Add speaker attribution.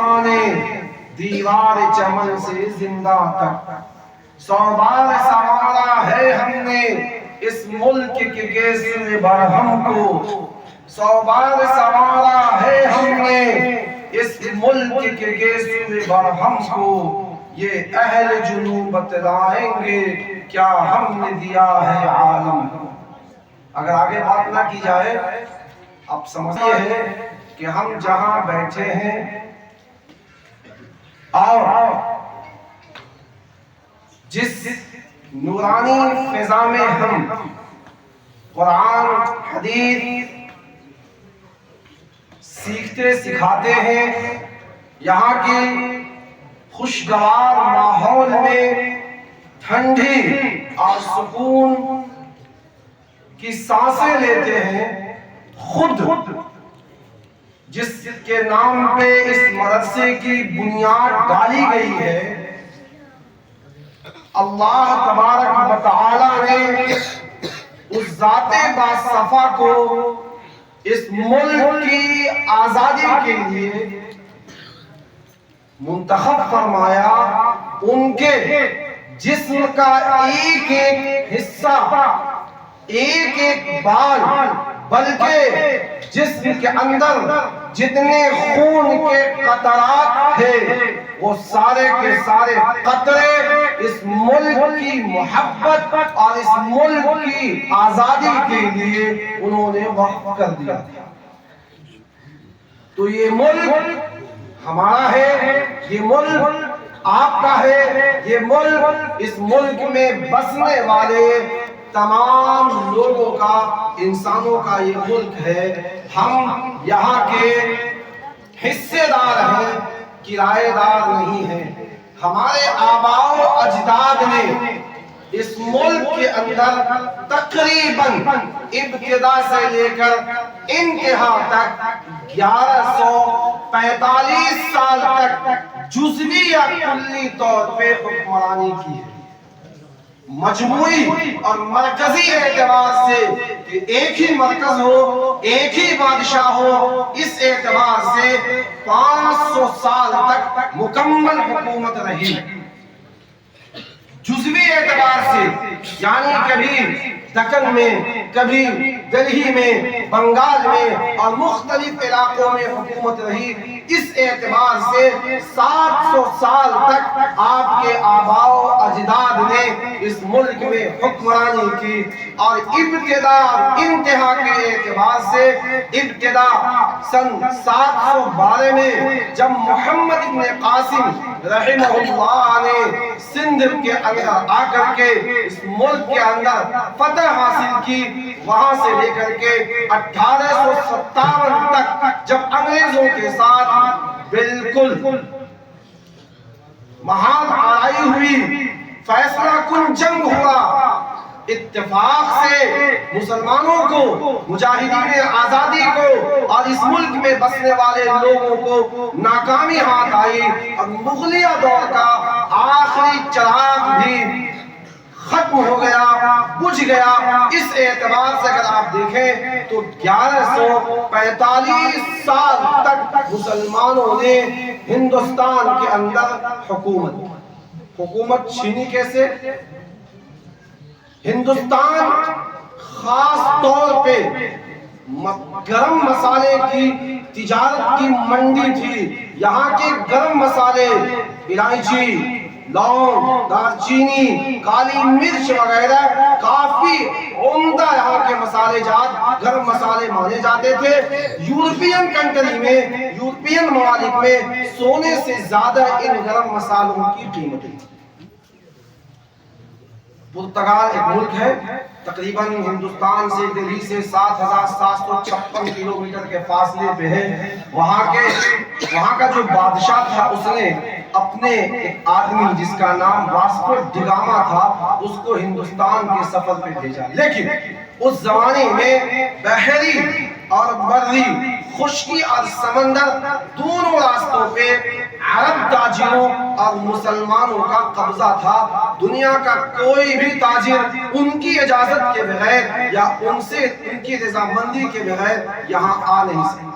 Speaker 1: آنے دیوار چمن سے زندہ تک 100 بار سنوارا ہے ہم نے اس ملک کے گیسوئے برہم کو 100 بار سنوارا ہے ہم نے اس ملک کے گیسوئے برہم کو یہ اہل جنوب بتلائیں گے کیا ہم نے دیا ہے عالم کو۔ اگر آگے بات نہ کی جائے اب سمجھئے ہے کہ ہم جہاں بیٹھے ہیں اور جس نورانی فضا میں ہم قرآن حدیث سیکھتے سکھاتے ہیں، یہاں کی خوشگوار ماحول میں ٹھنڈی اور سکون کی سانسیں لیتے ہیں، خود جس کے نام پہ اس مدرسے کی بنیاد ڈالی گئی ہے، اللہ تبارک و تعالی نے اس ذات باصفا کو اس ملک کی آزادی کے لیے منتخب فرمایا۔ ان کے جسم کا ایک ایک حصہ، ایک ایک بال، بلکہ جسم کے اندر جتنے خون کے قطرات تھے وہ سارے کے سارے قطرے اس ملک کی محبت اور اس ملک کی آزادی کے لیے انہوں نے وقف کر دیا۔ تو یہ ملک ہمارا ہے، یہ ملک آپ کا ہے، یہ ملک اس ملک میں بسنے والے تمام لوگوں کا، انسانوں کا یہ ملک ہے۔ ہم یہاں کے حصے دار ہیں، کرایہ دار نہیں ہیں۔ ہمارے آباء و اجداد نے اس ملک کے اندر تقریباً ابتدا سے لے کر انتہا تک 1145 سال تک جزوی یا کلی طور پہ حکمرانی کی ہے۔ مجموعی اور مرکزی اعتبار سے کہ ایک ہی مرکز ہو، ایک ہی بادشاہ ہو، اس اعتبار سے 500 سال تک مکمل حکومت رہی۔ جزوی اعتبار سے یعنی کبھی دکن میں، کبھی دلہی میں، بنگال میں اور مختلف علاقوں میں حکومت رہی۔ اس اعتبار سے 700 سال تک آپ کے آباء و اجداد نے اس ملک میں حکمرانی کی، اور ابتدا انتہا کے اعتبار سے ابتدا سن 712 میں جب محمد ابن قاسم رحمہ اللہ نے سندھ کے اندر آ کر کے اس ملک کے اندر فتح حاصل کی، وہاں سے لے کر کے 1857 تک جب انگریزوں کے ساتھ بالکل محال آرائی ہوئی، فیصلہ کن جنگ ہوا، اتفاق سے مسلمانوں کو، مجاہدین آزادی کو اور اس ملک میں بسنے والے لوگوں کو ناکامی ہاتھ آئی، اور مغلیہ دور کا آخری چراغ بھی ختم ہو گیا، بجھ گیا۔ اس اعتبار سے اگر آپ دیکھیں تو 1145 سال تک مسلمانوں نے ہندوستان کے اندر حکومت چھینی۔ کیسے؟ ہندوستان خاص طور پہ گرم مسالے کی تجارت کی منڈی تھی۔ یہاں کے گرم مسالے الائچی، لونگ، دارچینی، کالی مرچ وغیرہ کافی عمدہ یہاں کے مسالے جات، گرم مسالے مانے جاتے تھے۔ یورپین کنٹری میں، یورپین ممالک میں سونے سے زیادہ ان گرم مسالوں کی قیمتیں تھی۔ پرتگال ایک ملک ہے، تقریباً ہندوستان سے، دہلی سے 7756 کلومیٹر کے فاصلے پہ ہے۔ وہاں کا جو بادشاہ تھا اس نے اپنے ایک آدمی جس کا نام واسکو ڈی گاما تھا اس کو ہندوستان کے سفر پہ بھیجا، لیکن اس زمانے میں بحری اور بری، خشکی اور سمندر دونوں راستوں پہ عرب تاجروں اور مسلمانوں کا قبضہ تھا۔ دنیا کا کوئی بھی تاجر ان کی اجازت کے بغیر یا ان کی رضامندی کے بغیر یہاں آ نہیں سکتا۔